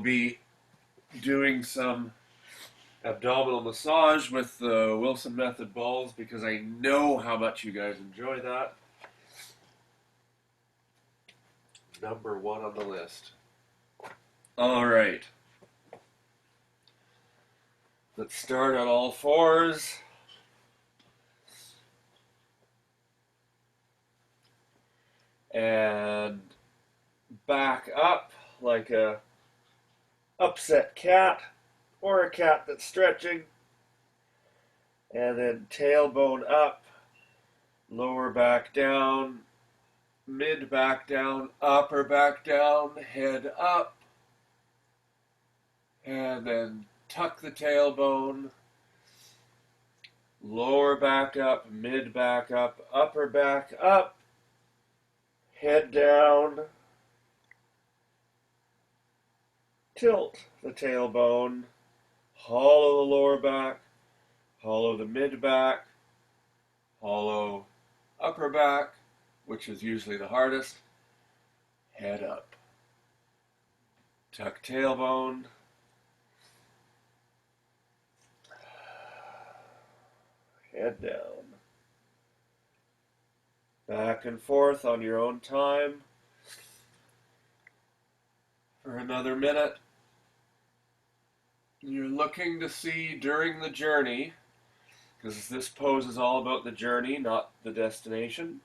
Be doing some abdominal massage with the Wilson Method balls because I know how much you guys enjoy that. Number one on the list. All right. Let's start on all fours. And back up like a upset cat or a cat that's stretching. And then tailbone up, lower back down, mid back down, upper back down, head up. And then tuck the tailbone, lower back up, mid back up, upper back up, head down, tilt the tailbone, hollow the lower back, hollow the mid back, hollow upper back, which is usually the hardest, head up. Tuck tailbone, head down. Back and forth on your own time for another minute. You're looking to see during the journey, because this pose is all about the journey, not the destination,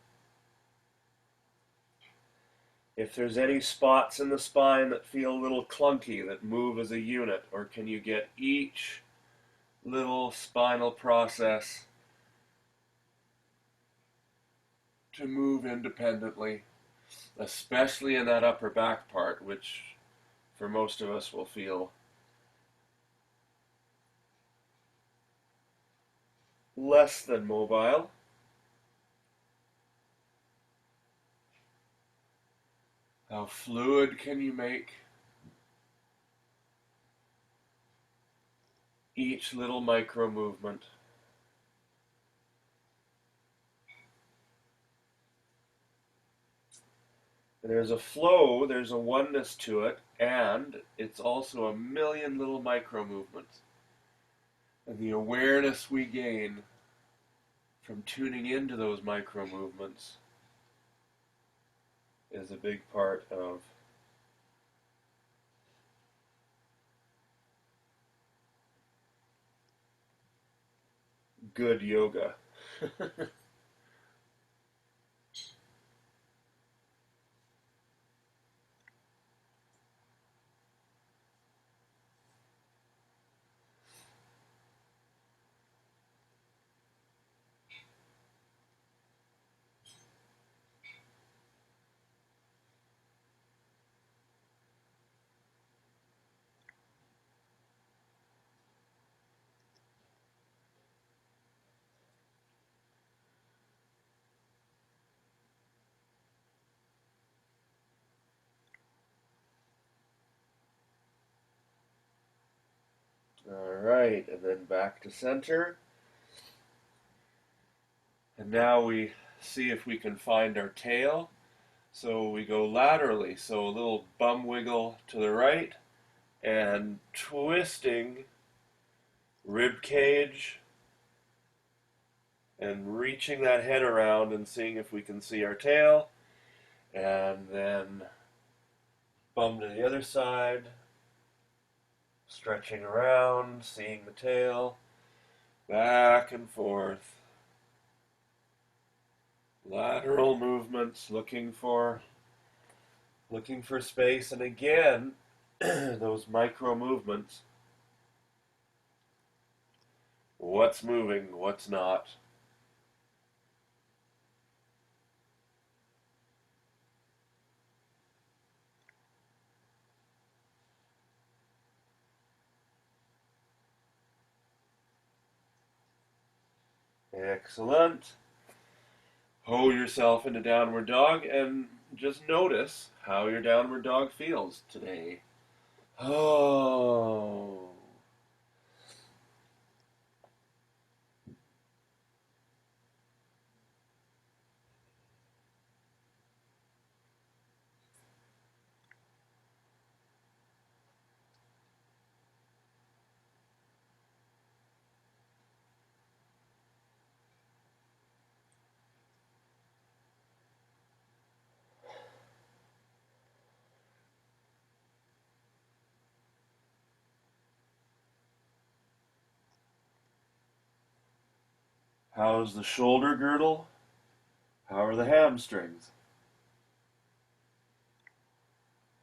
if there's any spots in the spine that feel a little clunky, that move as a unit, or can you get each little spinal process to move independently, especially in that upper back part, which for most of us will feel less than mobile. How fluid can you make each little micro movement? There's a flow, there's a oneness to it, and it's also a million little micro movements. And the awareness we gain from tuning into those micro movements is a big part of good yoga. All right, and then back to center. And now we see if we can find our tail. So we go laterally, so a little bum wiggle to the right, and twisting rib cage, and reaching that head around and seeing if we can see our tail, and then bum to the other side, stretching around, seeing the tail, back and forth. Lateral movements, looking for space, and again, those micro movements. What's moving, what's not? Excellent. Hold yourself into downward dog and just notice how your downward dog feels today. Oh. How's the shoulder girdle? How are the hamstrings?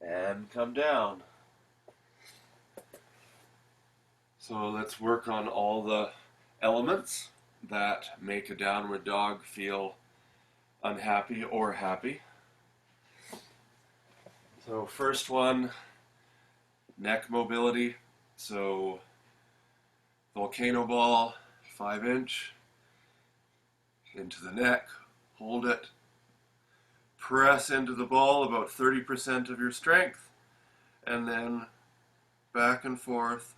And come down. So let's work on all the elements that make a downward dog feel unhappy or happy. So first one, neck mobility. So volcano ball, 5-inch, into the neck, hold it, press into the ball about 30% of your strength, and then back and forth.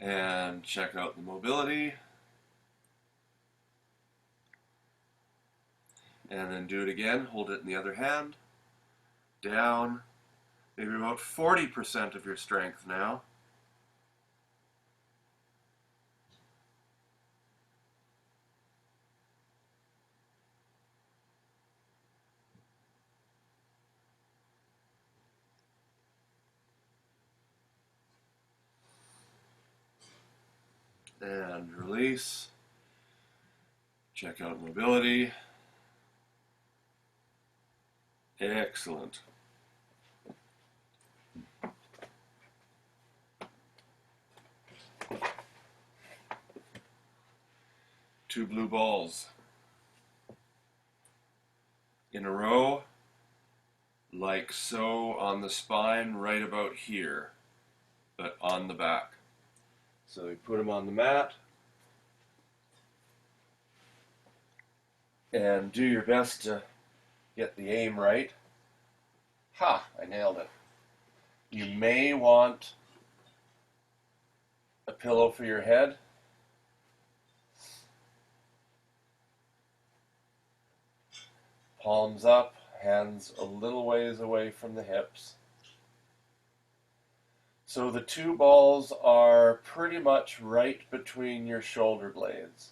And check out the mobility. And then do it again. Hold it in the other hand. Down. Maybe about 40% of your strength now. And release. Check out mobility. Excellent. Two blue balls in a row, like so, on the spine, right about here, but on the back. So we put them on the mat, and do your best to get the aim right. Ha! I nailed it. You may want a pillow for your head. Palms up, hands a little ways away from the hips. So the two balls are pretty much right between your shoulder blades.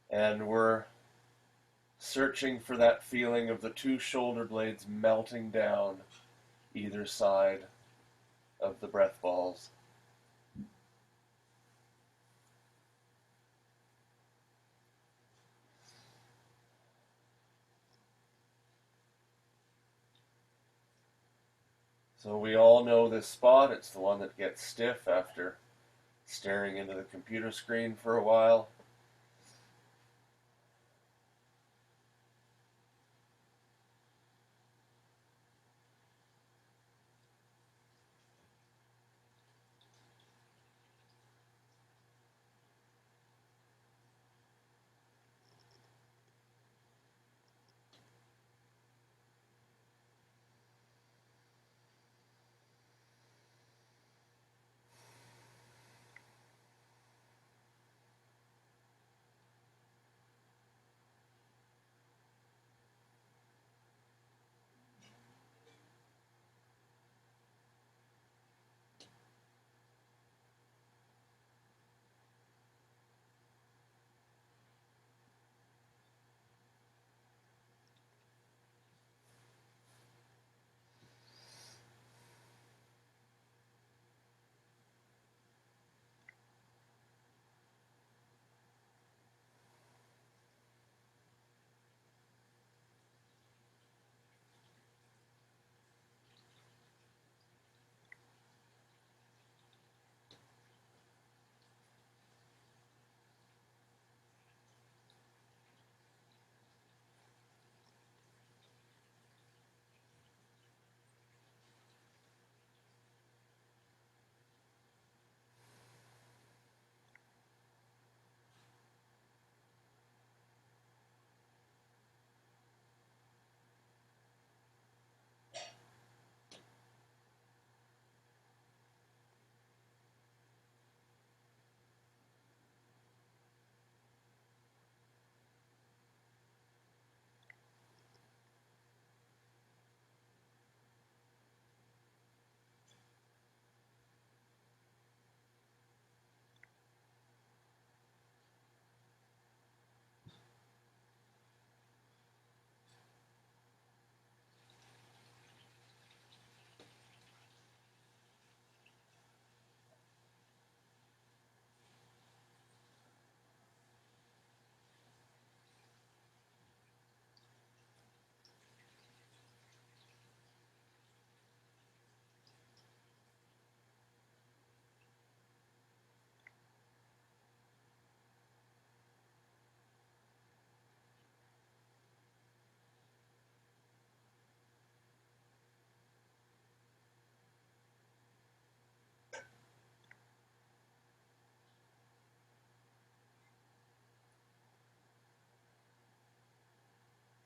And we're searching for that feeling of the two shoulder blades melting down either side of the breath balls. So we all know this spot. It's the one that gets stiff after staring into the computer screen for a while.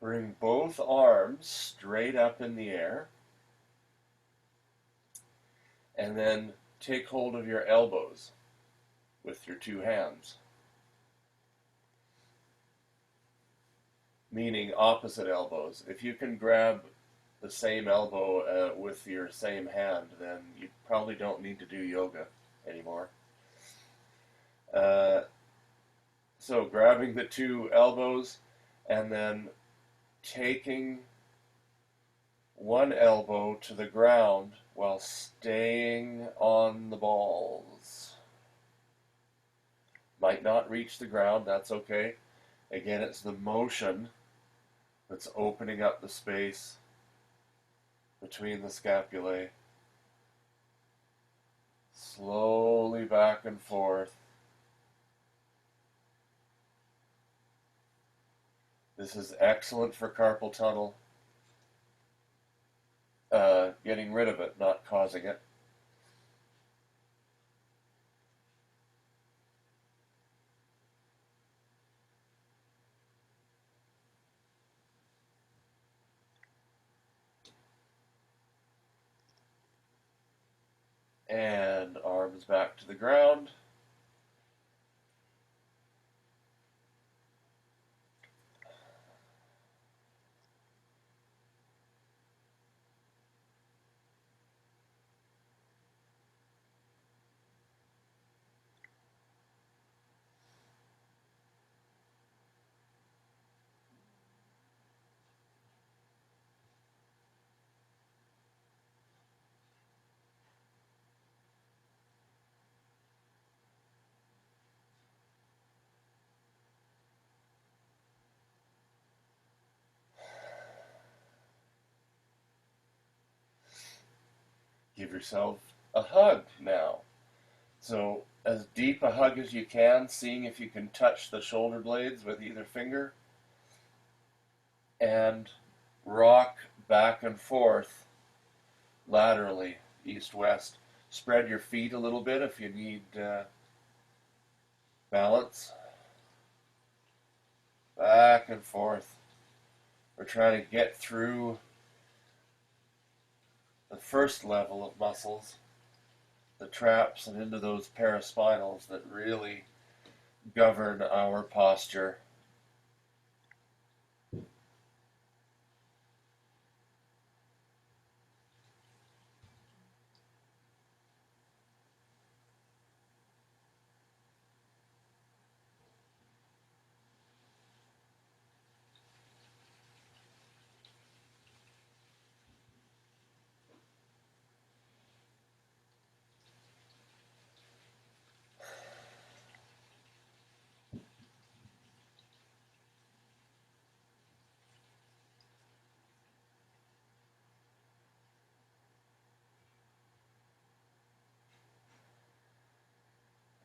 Bring both arms straight up in the air, and then take hold of your elbows with your two hands, meaning opposite elbows. If you can grab the same elbow with your same hand, then you probably don't need to do yoga anymore. So grabbing the two elbows and then taking one elbow to the ground while staying on the balls. Might not reach the ground, that's okay. Again, it's the motion that's opening up the space between the scapulae. Slowly back and forth. This is excellent for carpal tunnel. Getting rid of it, not causing it. And arms back to the ground. Give yourself a hug now. So as deep a hug as you can, seeing if you can touch the shoulder blades with either finger, and rock back and forth laterally, east-west. Spread your feet a little bit if you need balance. Back and forth. We're trying to get through the first level of muscles, the traps, and into those paraspinals that really govern our posture.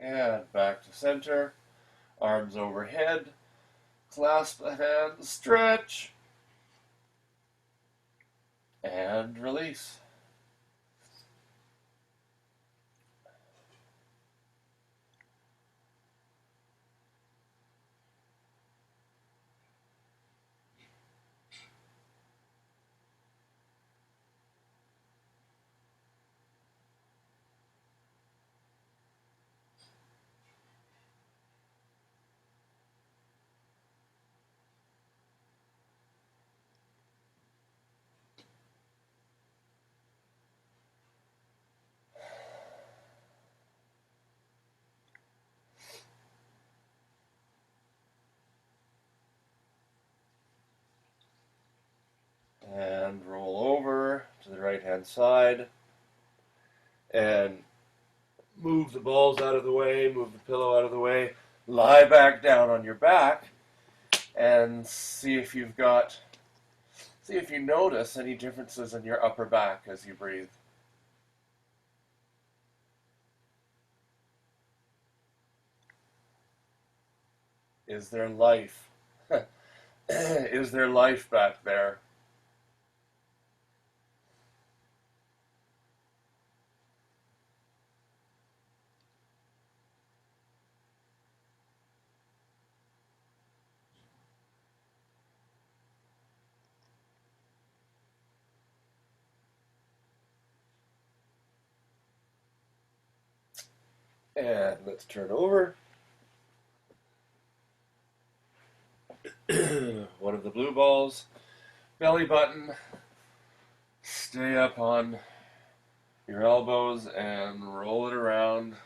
And back to center. Arms overhead. Clasp the hands. Stretch. And release. And roll over to the right hand side. And move the balls out of the way, move the pillow out of the way. Lie back down on your back and see if you notice any differences in your upper back as you breathe. Is there life? Is there life back there? And let's turn over. One of the blue balls, belly button, stay up on your elbows and roll it around.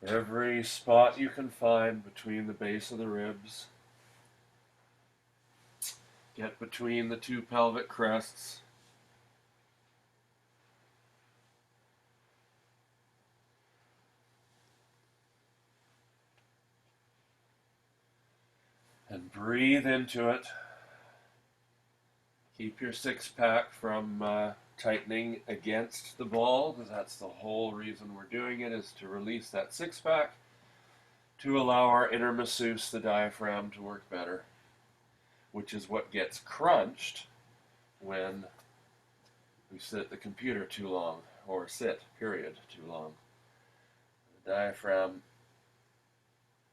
Every spot you can find between the base of the ribs. Get between the two pelvic crests. And breathe into it. Keep your six-pack from tightening against the ball, because that's the whole reason we're doing it, is to release that six-pack to allow our inner masseuse, the diaphragm, to work better, which is what gets crunched when we sit at the computer too long, or sit, period, too long. The diaphragm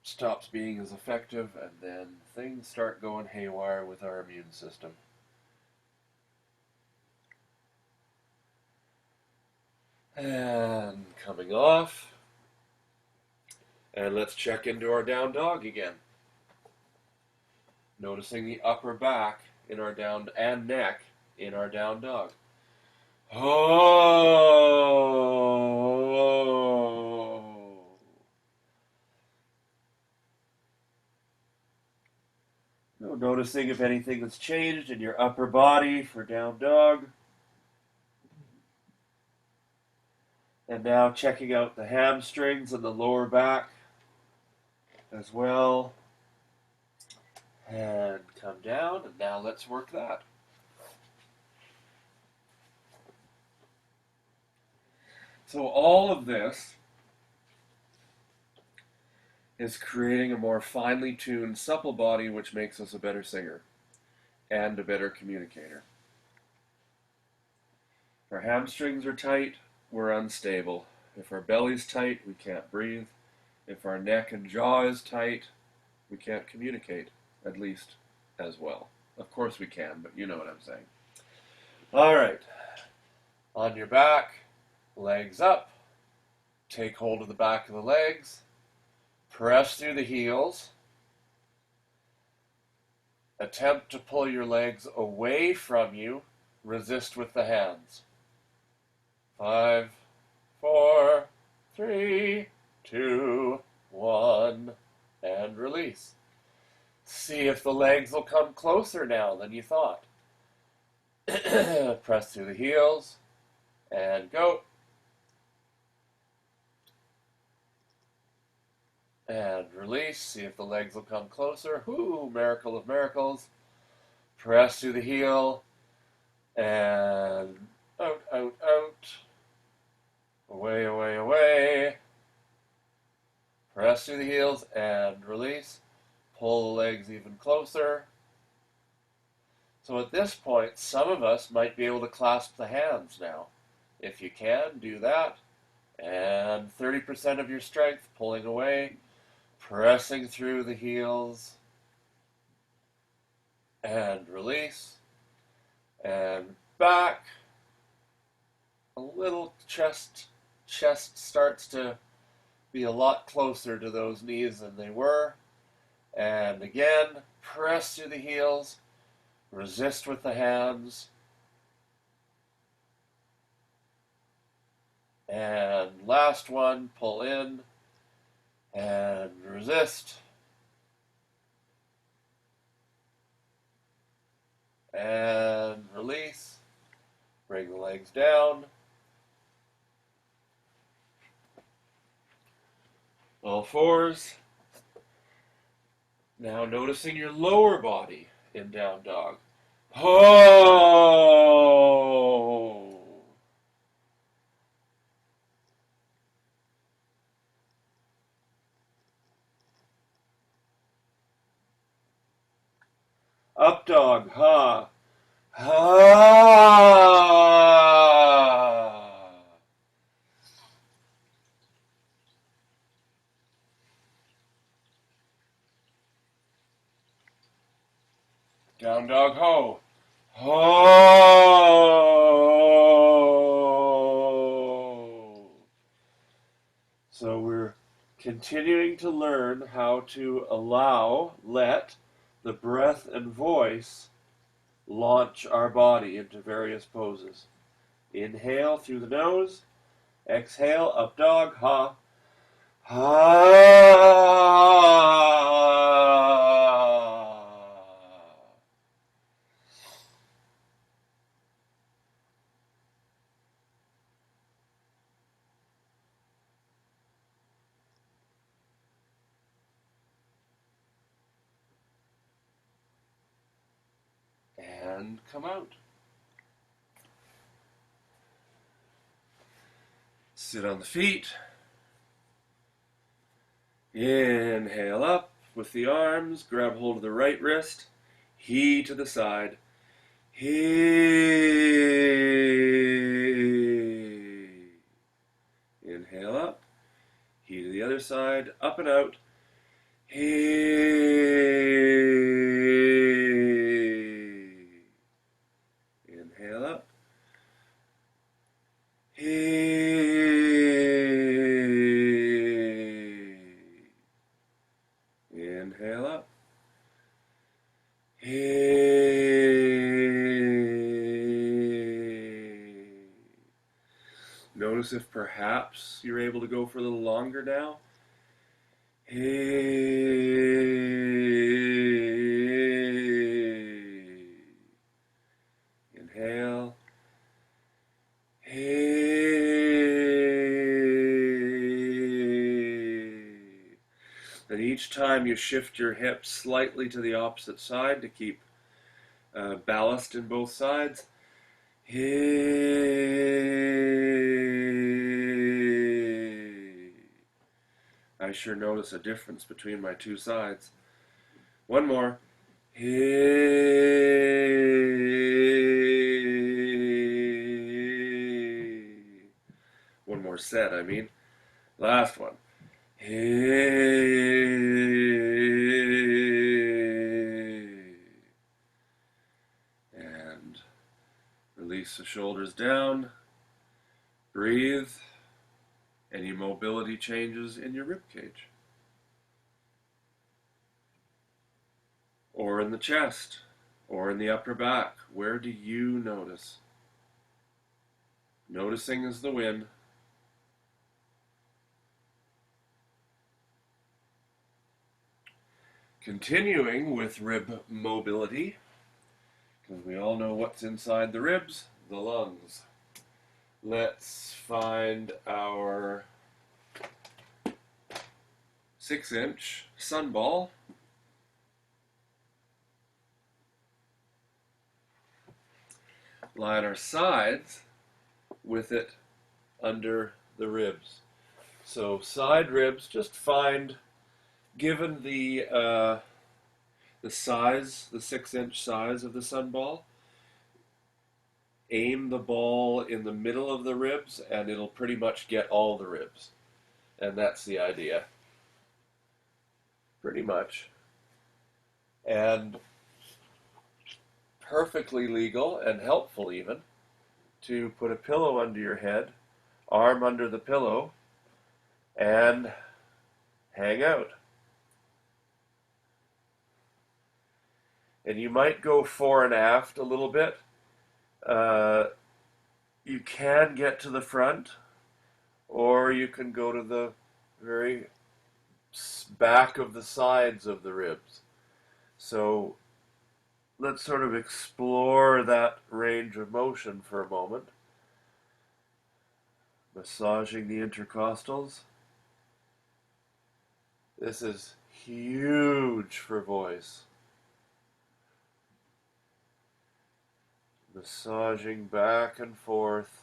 stops being as effective, and then things start going haywire with our immune system. And coming off. And let's check into our down dog again. Noticing the upper back in our down and neck in our down dog. Oh. Noticing if anything has changed in your upper body for down dog. And now checking out the hamstrings and the lower back as well. And come down, and now let's work that. So all of this is creating a more finely tuned, supple body, which makes us a better singer and a better communicator. If our hamstrings are tight, we're unstable. If our belly's tight, we can't breathe. If our neck and jaw is tight, we can't communicate, at least as well. Of course we can, but you know what I'm saying. All right. On your back, legs up. Take hold of the back of the legs. Press through the heels. Attempt to pull your legs away from you. Resist with the hands. 5, 4, 3, 2, 1, and release. See if the legs will come closer now than you thought. Press through the heels and go. And release. See if the legs will come closer. Whoo, miracle of miracles. Press through the heel and out, out, out. Away, away, away. Press through the heels and release. Pull the legs even closer. So at this point, some of us might be able to clasp the hands now. If you can, do that. And 30% of your strength pulling away, pressing through the heels, and release. And back. A little chest starts to be a lot closer to those knees than they were. And again, press through the heels, resist with the hands, and last one, pull in and resist. And release. Bring the legs down. All fours. Now noticing your lower body in down dog. Ho! Up dog. Ha. Ha. Down dog. Ho. Ho. So we're continuing to learn how to let the breath and voice launch our body into various poses. Inhale through the nose. Exhale, up dog, ha. Ha. And come out. Sit on the feet. Inhale up with the arms. Grab hold of the right wrist. He to the side. He. Inhale up. He to the other side. Up and out. He. Inhale up. He. Inhale up. He. Notice if perhaps you're able to go for a little longer now. He. Inhale. And each time you shift your hips slightly to the opposite side to keep ballast in both sides. I sure notice a difference between my two sides. One more. One more set, I mean. Last one. And release the shoulders down. Breathe. Any mobility changes in your rib cage. Or in the chest. Or in the upper back. Where do you notice? Noticing is the win. Continuing with rib mobility, because we all know what's inside the ribs, the lungs. Let's find our 6-inch sun ball. Line our sides with it under the ribs. So side ribs, just find, given the size, the 6-inch size of the sun ball, aim the ball in the middle of the ribs and it'll pretty much get all the ribs. And that's the idea. Pretty much. And perfectly legal and helpful even to put a pillow under your head, arm under the pillow, and hang out. And you might go fore and aft a little bit. You can get to the front, or you can go to the very back of the sides of the ribs. So let's sort of explore that range of motion for a moment. Massaging the intercostals. This is huge for voice. Massaging back and forth.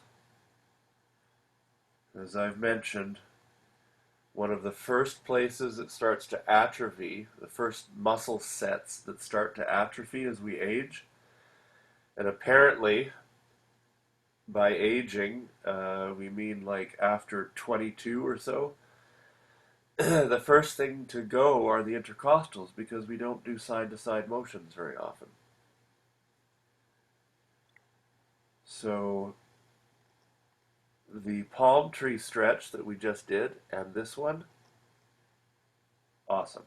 As I've mentioned, one of the first places it starts to atrophy, the first muscle sets that start to atrophy as we age, and apparently by aging, we mean like after 22 or so, the first thing to go are the intercostals because we don't do side to side motions very often. So the palm tree stretch that we just did and this one, awesome.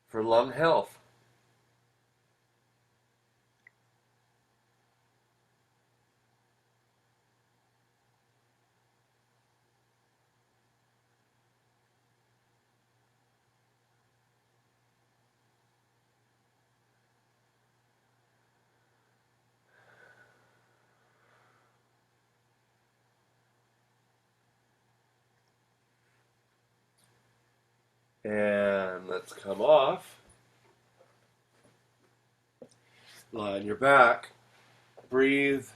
For lung health, and let's come off. Lie on your back, breathe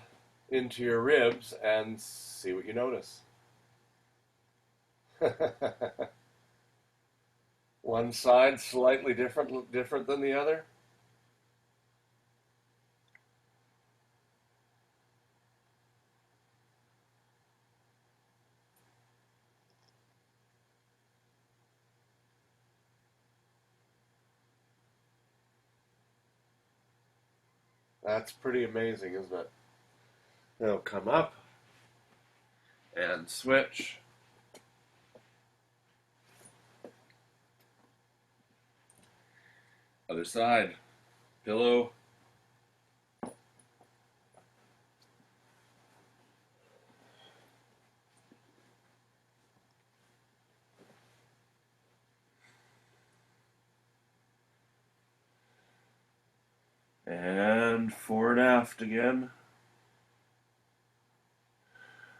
into your ribs, and see what you notice. One side slightly different than the other. That's pretty amazing, isn't it? Now come up and switch. Other side. Pillow. And fore and aft again.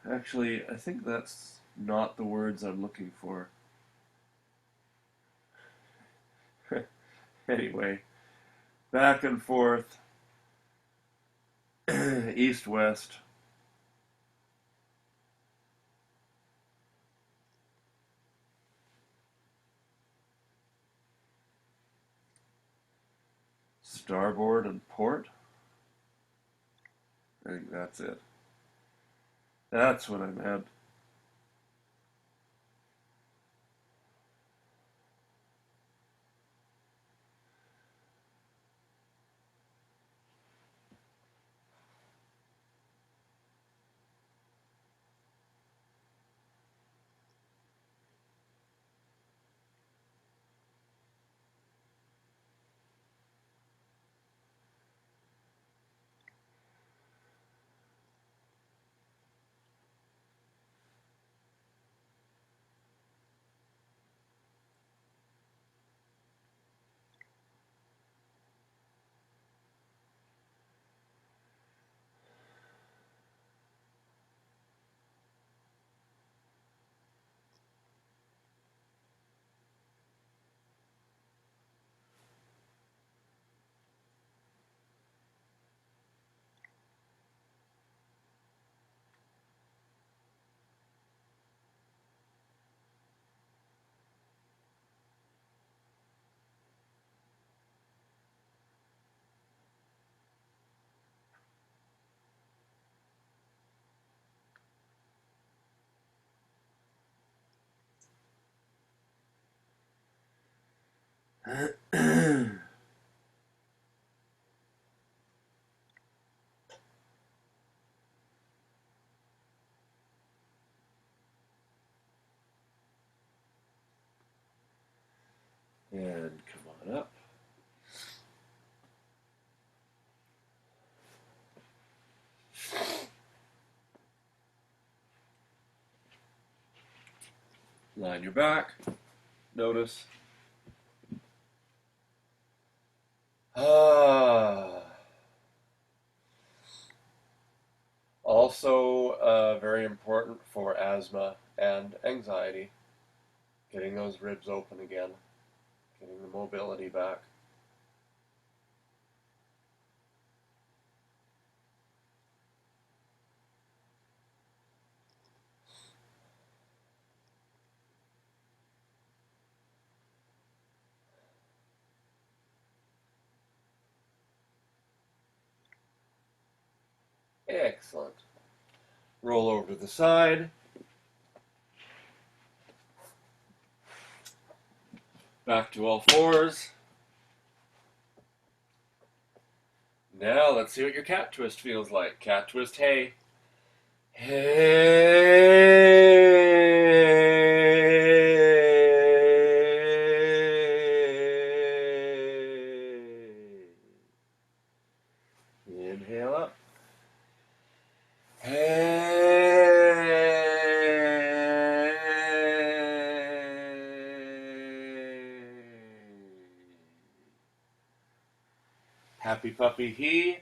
Actually, I think that's not the words I'm looking for. Anyway, back and forth, east west. Starboard and port. I think that's it. That's what I meant. And come on up. Line your back. Notice Ah. Also, very important for asthma and anxiety, getting those ribs open again, getting the mobility back. Excellent. Roll over to the side. Back to all fours. Now let's see what your cat twist feels like. Cat twist, hey. Hey. Inhale up. Happy puppy he.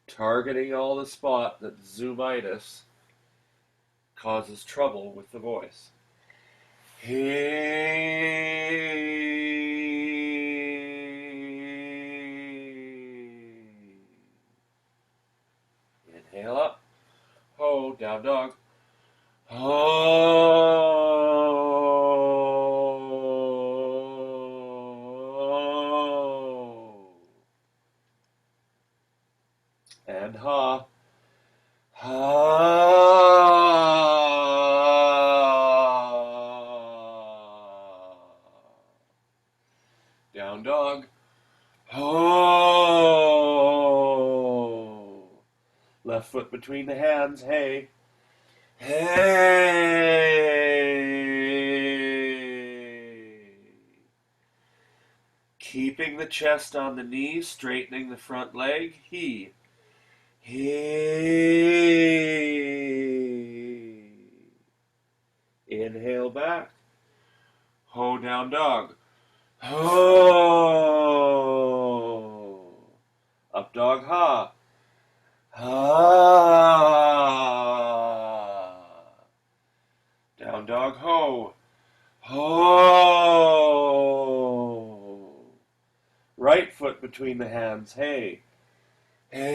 Targeting all the spot that zoomitis causes trouble with the voice. Inhale up. Ho, down dog. Ho. And ha. Ha. Down dog. Ho. Left foot between the hands. Hey. Hey. Keeping the chest on the knee, straightening the front leg. He. He. Inhale back. Ho, down dog. Ho. Up dog, ha. Ha. Down dog, ho. Ho. Right foot between the hands, hey. Hey.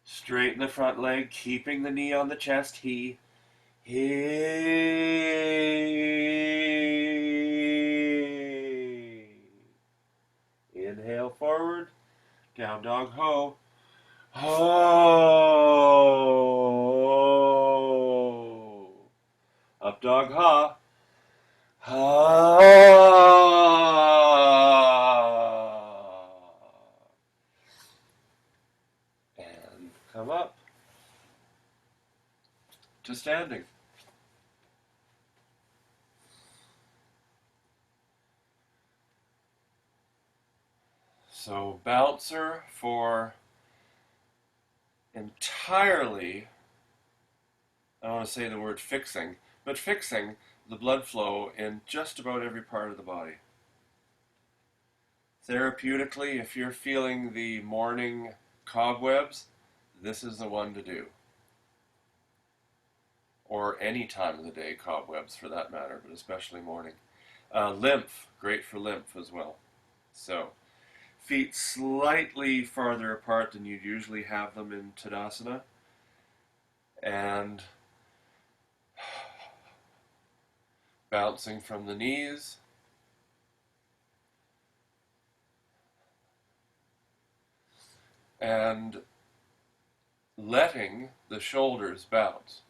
Straighten the front leg, keeping the knee on the chest, he. He. Inhale forward, down dog, ho. Ho. Up dog, ha. Ha. And come up to standing. So bouncer for entirely, I don't want to say the word fixing, but fixing the blood flow in just about every part of the body. Therapeutically, if you're feeling the morning cobwebs, this is the one to do. Or any time of the day, cobwebs for that matter, but especially morning. Lymph, great for lymph as well. So, feet slightly farther apart than you'd usually have them in Tadasana. And bouncing from the knees. And letting the shoulders bounce.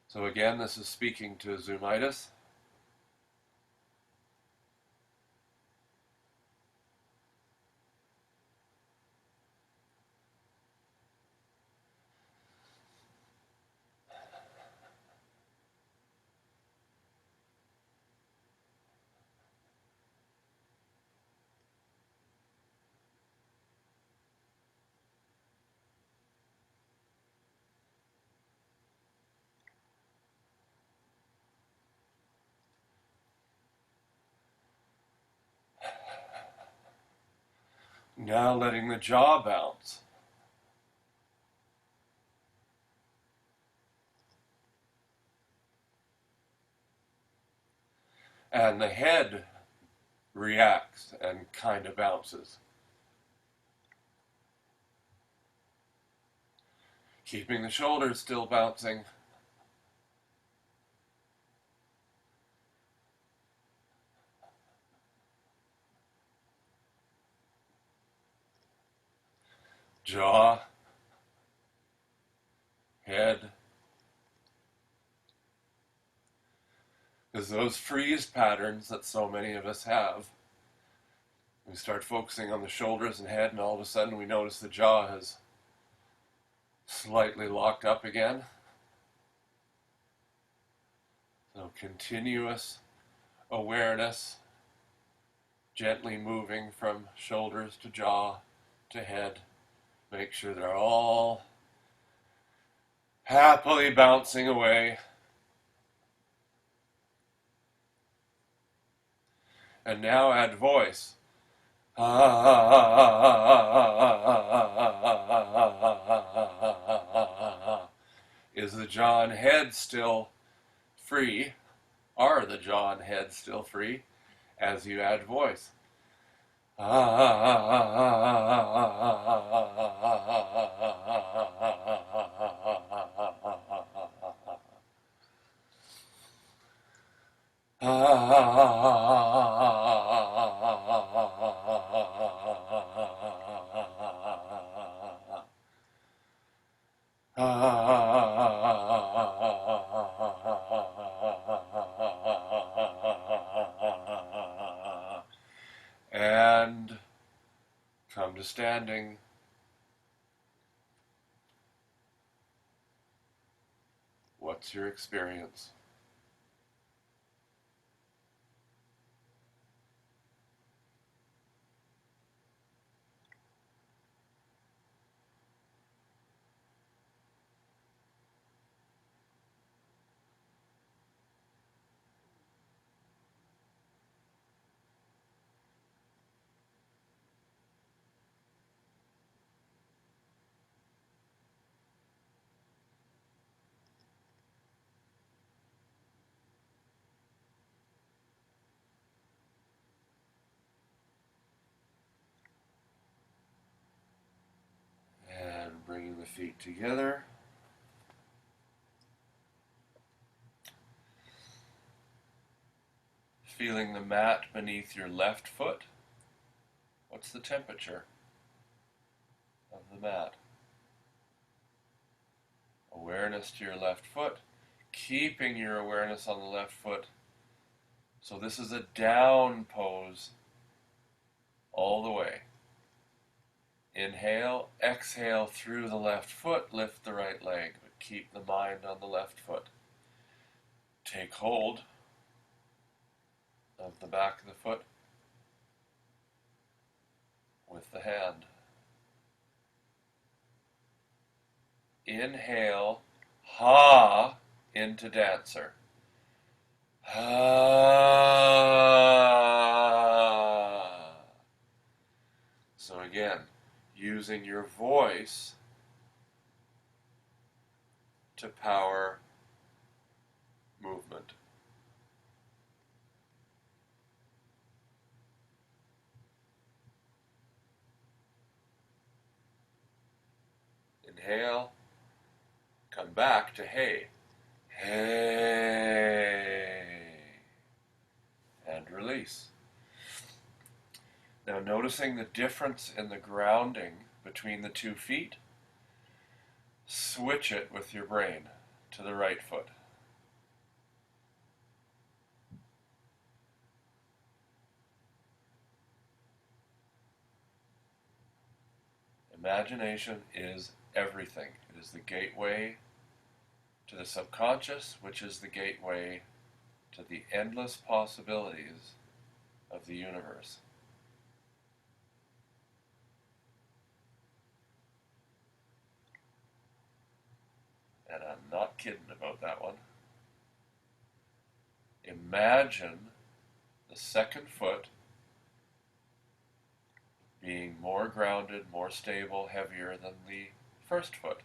So again, this is speaking to zoomitis. Now letting the jaw bounce. And the head reacts and kind of bounces. Keeping the shoulders still bouncing. Jaw, head. Because those freeze patterns that so many of us have, we start focusing on the shoulders and head, and all of a sudden we notice the jaw has slightly locked up again. So continuous awareness, gently moving from shoulders to jaw to head. Make sure they're all happily bouncing away. And now add voice. Is the jaw and head still free? Are the jaw and head still free as you add voice? And come to standing. What's your experience? And bringing the feet together. Feeling the mat beneath your left foot. What's the temperature of the mat? Awareness to your left foot. Keeping your awareness on the left foot. So this is a down pose all the way. Inhale, exhale through the left foot, lift the right leg, but keep the mind on the left foot. Take hold of the back of the foot with the hand. Inhale, ha, into dancer. Ha. So again, using your voice to power movement. Inhale, come back to hey. Hey. And release. Now noticing the difference in the grounding between the 2 feet, switch it with your brain to the right foot. Imagination is everything. It is the gateway to the subconscious, which is the gateway to the endless possibilities of the universe. And I'm not kidding about that one. Imagine the second foot being more grounded, more stable, heavier than the first foot,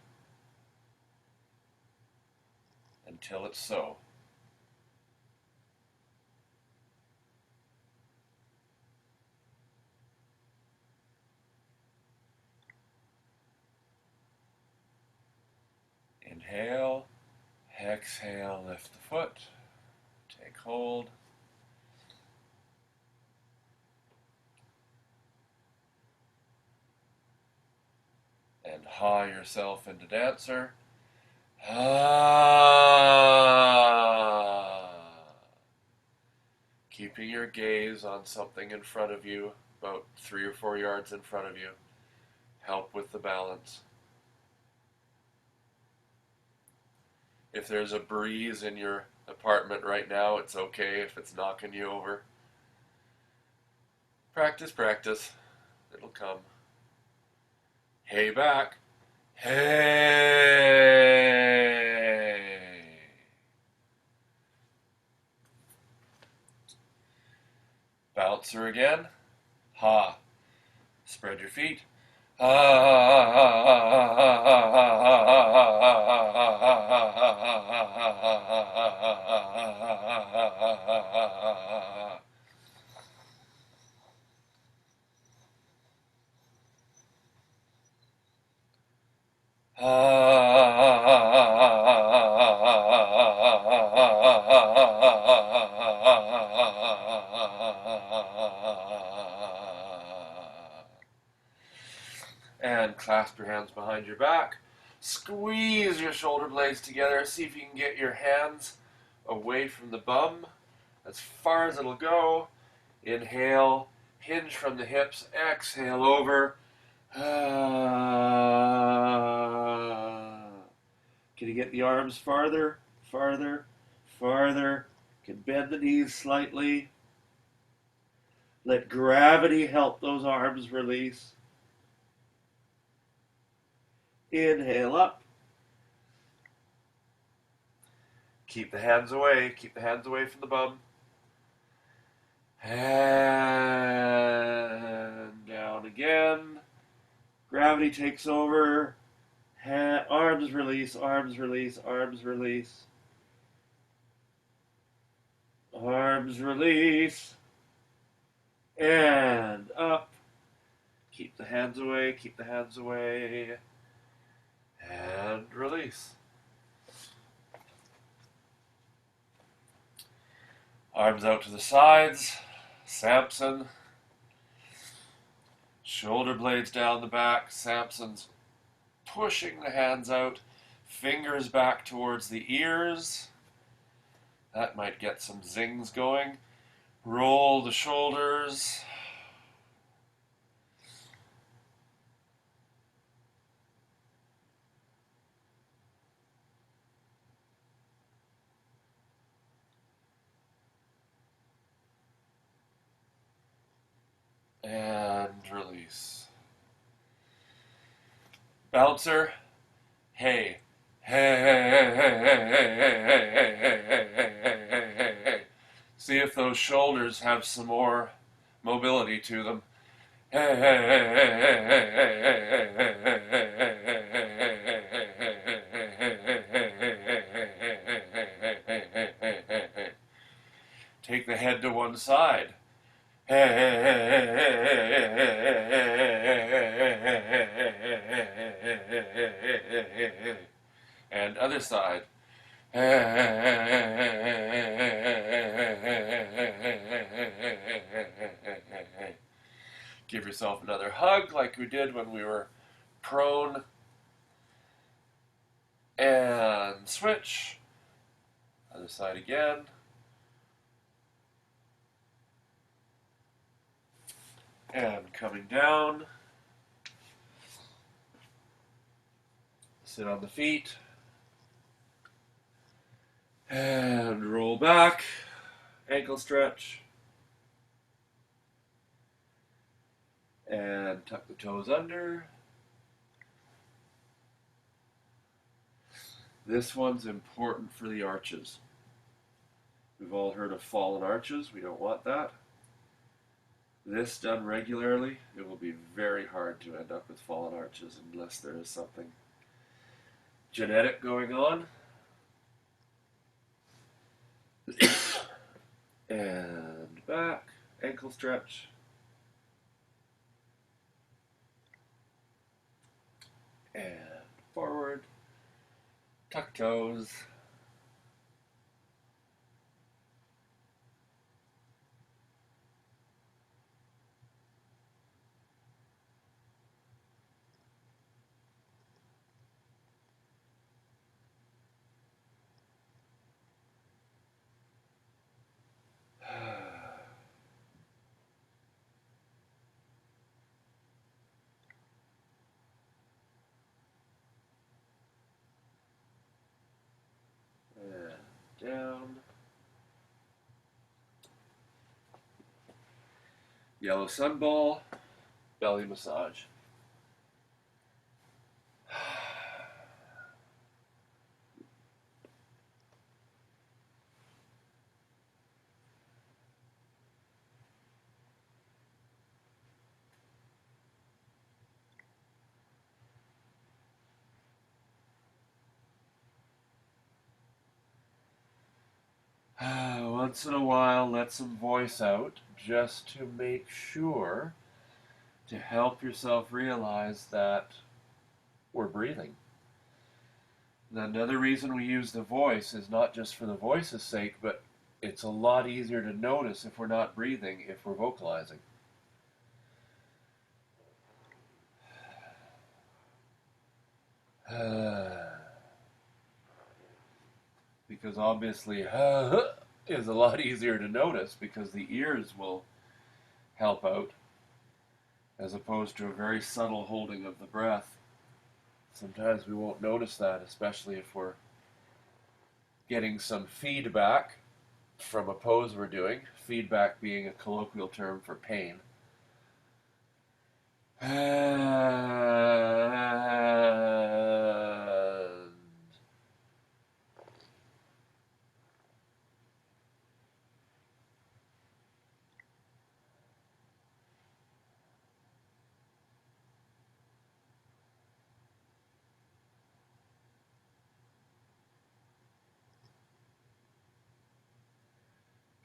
until it's so. Inhale, exhale, lift the foot, take hold. And haw yourself into dancer. Ah. Keeping your gaze on something in front of you, about 3 or 4 yards in front of you. Help with the balance. If there's a breeze in your apartment right now, it's okay if it's knocking you over. Practice, practice. It'll come. Hey back. Hey. Bouncer again. Ha. Spread your feet. And clasp your hands behind your back. Squeeze your shoulder blades together. See if you can get your hands away from the bum as far as it'll go. Inhale, hinge from the hips. Exhale over. Can you get the arms farther, farther, farther? Can bend the knees slightly. Let gravity help those arms release. Inhale up. Keep the hands away. Keep the hands away from the bum. And down again. Gravity takes over. Arms release, arms release, arms release. Arms release. And up. Keep the hands away, keep the hands away. And release. Arms out to the sides. Samson. Shoulder blades down the back. Samson's pushing the hands out. Fingers back towards the ears. That might get some zings going. Roll the shoulders. And release. Bouncer. Hey. Hey, hey, hey, hey, hey, hey, hey, hey, hey, hey, hey. See if those shoulders have some more mobility to them. Hey, hey, hey, hey, hey, hey, hey, hey, hey, hey. Take the head to one side. And other side. Give yourself another hug like we did when we were prone. And switch. Other side again. And coming down. Sit on the feet. And roll back. Ankle stretch. And tuck the toes under. This one's important for the arches. We've all heard of fallen arches. We don't want that. This done regularly, it will be very hard to end up with fallen arches unless there is something genetic going on. And back, ankle stretch. And forward, tuck toes. And down. Yellow sun ball, belly massage. Once in a while, let some voice out just to make sure to help yourself realize that we're breathing. And another reason we use the voice is not just for the voice's sake, but it's a lot easier to notice if we're not breathing, if we're vocalizing. Because obviously is a lot easier to notice because the ears will help out as opposed to a very subtle holding of the breath. Sometimes we won't notice that, especially if we're getting some feedback from a pose we're doing, feedback being a colloquial term for pain. And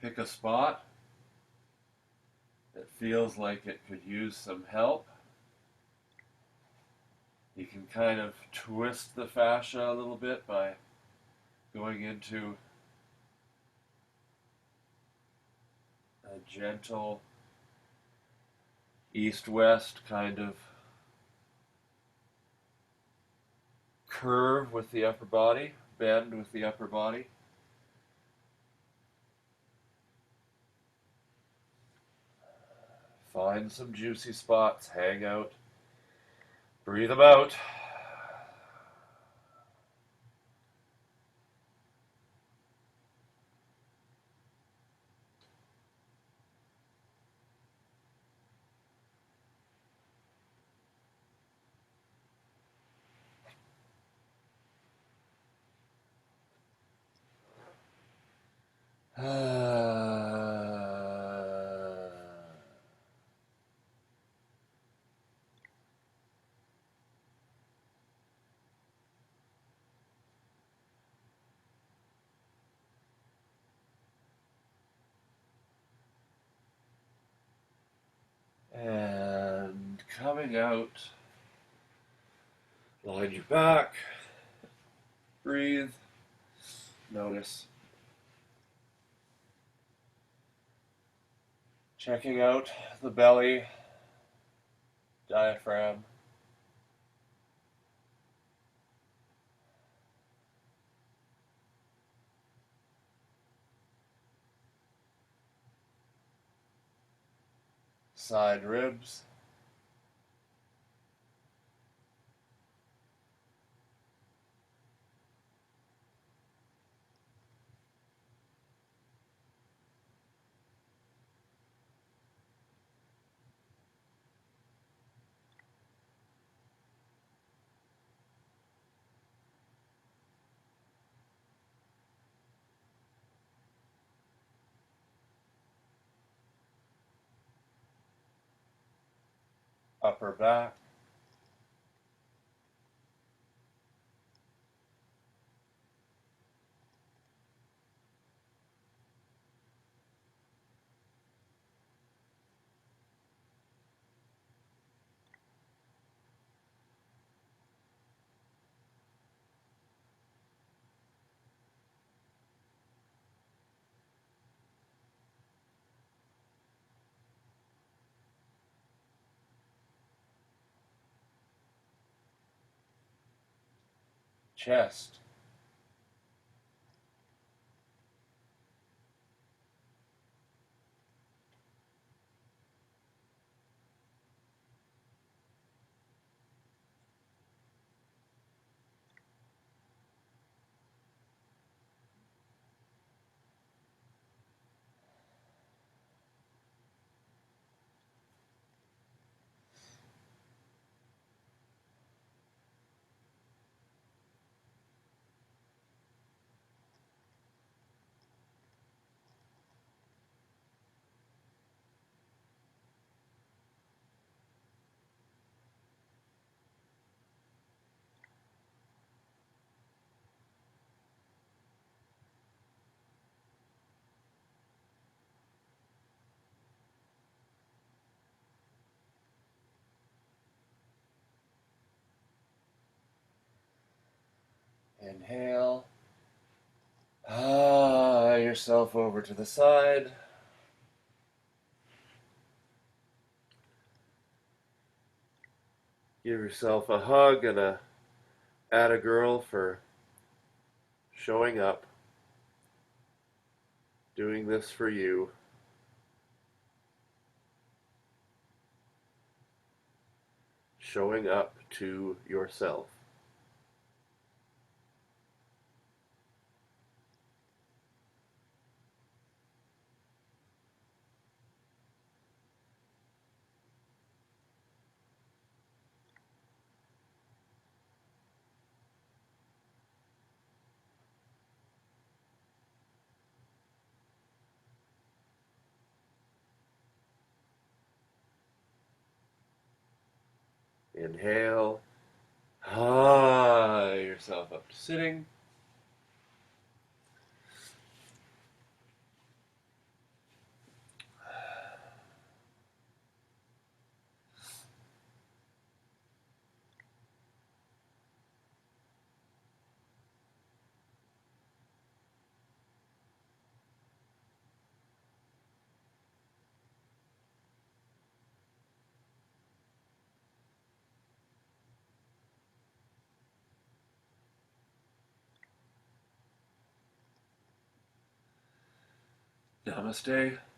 pick a spot that feels like it could use some help. You can kind of twist the fascia a little bit by going into a gentle east-west kind of curve with the upper body, bend with the upper body. Find some juicy spots, hang out, breathe them out. And coming out, line your back, breathe, notice. Checking out the belly, diaphragm. Side ribs. upper back, chest, inhale, yourself over to the side, give yourself a hug and a atta girl for showing up, doing this for you, showing up to yourself. Inhale, yourself up to sitting. Namaste.